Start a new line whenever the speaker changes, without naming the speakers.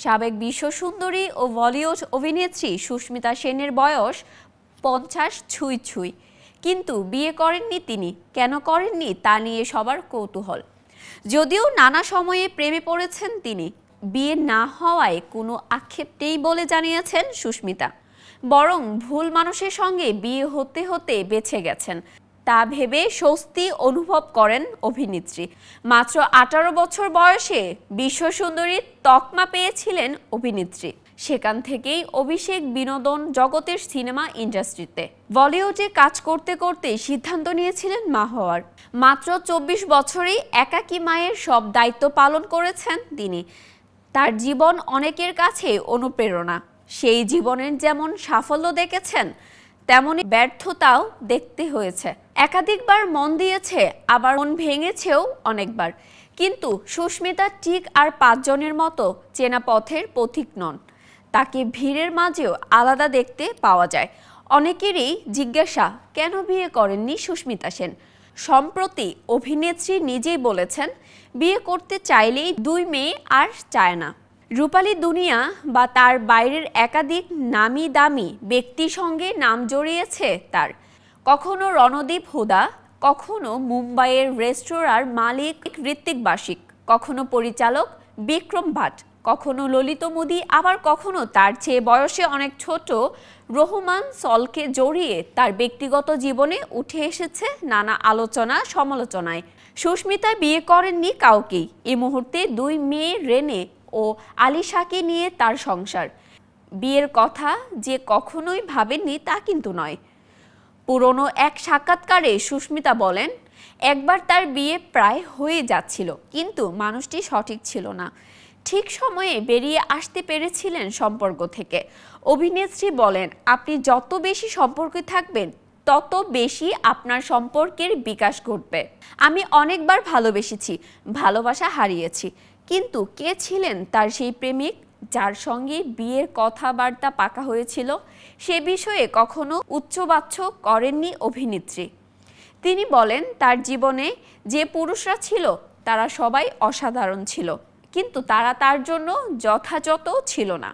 সাবেক বিশ্বসুন্দরী ও বলিউড অভিনেত্রী সুস্মিতা সেনের বয়স 50 ছুঁই ছুঁই, কিন্তু বিয়ে করেননি তিনি। কেন করেননি তা নিয়ে সবার কৌতূহল। যদিও নানা সময়ে প্রেমে পড়েছেন তিনি, বিয়ে না হওয়ায় কোনো আক্ষেপ নেই বলে জানিয়েছেন সুস্মিতা। বরং ভুল মানুষের সঙ্গে বিয়ে হতে হতে বেঁচে গেছেন, তা ভেবে স্বস্তি অনুভব করেন অভিনেত্রী। মাত্র 18 বছর বয়সে বিশ্বসুন্দরীর তকমা পেয়েছিলেন অভিনেত্রী। সেখান থেকেই অভিষেক বিনোদন জগতের সিনেমা ইন্ডাস্ট্রিতে। বলিউডে কাজ করতে করতে সিদ্ধান্ত নিয়েছিলেন মা হওয়ার। মাত্র 24 বছরেই একাকী মায়ের সব দায়িত্ব পালন করেছেন তিনি। তার জীবন অনেকের কাছে অনুপ্রেরণা। সেই জীবনের যেমন সাফল্য দেখেছেন, তেমনি ব্যর্থতাও দেখতে হয়েছে। একাধিকবার মন দিয়েছে, আবার মন ভেঙেছেও অনেকবার। কিন্তু সুস্মিতা ঠিক আর 5 জনের মতো চেনা পথের পথিক নন। তাকে ভিড়ের মাঝেও আলাদা দেখতে পাওয়া যায়। অনেকেরই জিজ্ঞাসা, কেন বিয়ে করেননি সুস্মিতা সেন? সম্প্রতি অভিনেত্রী নিজেই বলেছেন, বিয়ে করতে চাইলেই 2 মেয়ে আর চায় না। রূপালী দুনিয়া বা তার বাইরের একাধিক নামি দামি ব্যক্তির সঙ্গে নাম জড়িয়েছে তার। কখনো রণদীপ হুদা, কখনো মুম্বাইয়ের রেস্তোরাঁর মালিক ঋত্বিক বাসিক, কখনো পরিচালক বিক্রম ভাট, কখনো ললিত মোদি, আবার কখনো তার চেয়ে বয়সে অনেক ছোট রহমান সলকে জড়িয়ে তার ব্যক্তিগত জীবনে উঠে এসেছে নানা আলোচনা সমালোচনায়। সুস্মিতা বিয়ে করেননি কাউকেই। এই মুহূর্তে 2 মেয়ে রেনে ও আলিশাকে নিয়ে তার সংসার। বিয়ের কথা যে কখনোই ভাবেননি তা কিন্তু নয়। পুরনো এক সাক্ষাৎকারে সুস্মিতা বলেন, একবার তার বিয়ে প্রায় হয়ে যাচ্ছিল, কিন্তু মানুষটি সঠিক ছিল না। ঠিক সময়ে বেরিয়ে আসতে পেরেছিলেন সম্পর্ক থেকে। অভিনেত্রী বলেন, আপনি যত বেশি সম্পর্কে থাকবেন, তত বেশি আপনার সম্পর্কের বিকাশ ঘটবে। আমি অনেকবার ভালোবেসেছি, ভালোবাসা হারিয়েছি, কিন্তু কে ছিলেন তার সেই প্রেমিক যার সঙ্গে বিয়ের কথাবার্তা পাকা হয়েছিল, সে বিষয়ে কখনো উচ্চবাচ্য করেননি অভিনেত্রী। তিনি বলেন, তার জীবনে যে পুরুষরা ছিল তারা সবাই অসাধারণ ছিল, কিন্তু তারা তার জন্য যথাযথ ছিল না।